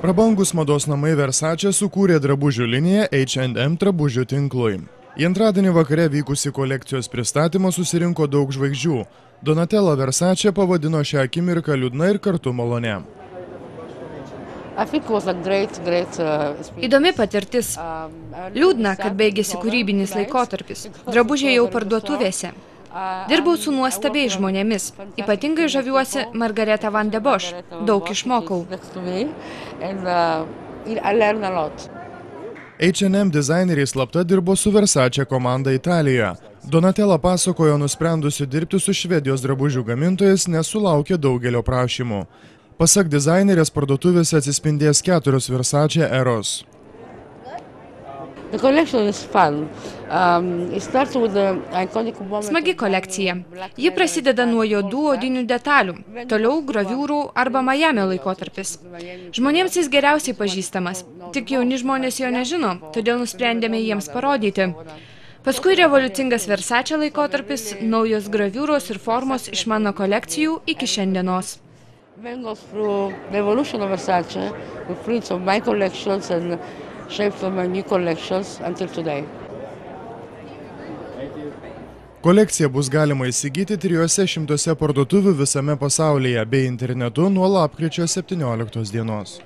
Prabangus mados namai Versace sukūrė drabužių liniją H&M drabužių tinklui. Į antradienį vakare vykusi kolekcijos pristatymą susirinko daug žvaigždžių. Donatella Versace pavadino šią akimirką liūdna ir kartu malone. Įdomi patirtis. Liūdna, kad baigėsi kūrybinis laikotarpis. Drabužiai jau parduotuvėse. Dirbau su nuostabiais žmonėmis. Ypatingai žaviuosi Margareta Van de Bosch. Daug išmokau. H&M dizaineriai slapta dirbo su Versace komanda Italijoje. Donatella pasakojo nusprendusi dirbti su Švedijos drabužių gamintojais, nes sulaukė daugelio prašymų. Pasak dizainerės, parduotuvėse atsispindės 4 Versace eros. Smagi kolekcija. Ji prasideda nuo juodų odinių detalių, toliau graviūrų arba Miami laikotarpis. Žmonėms jis geriausiai pažįstamas, tik jauni žmonės jo nežino, todėl nusprendėme jiems parodyti. Paskui revoliucingas Versace laikotarpis, naujos graviūros ir formos iš mano kolekcijų iki šiandienos. Vengo through the evolution of Versace, the prints of my collections and shaped from my new collections until today. Kolekciją bus galima įsigyti 300 parduotuvių visame pasaulyje bei internetu nuo lapkričio 17 dienos.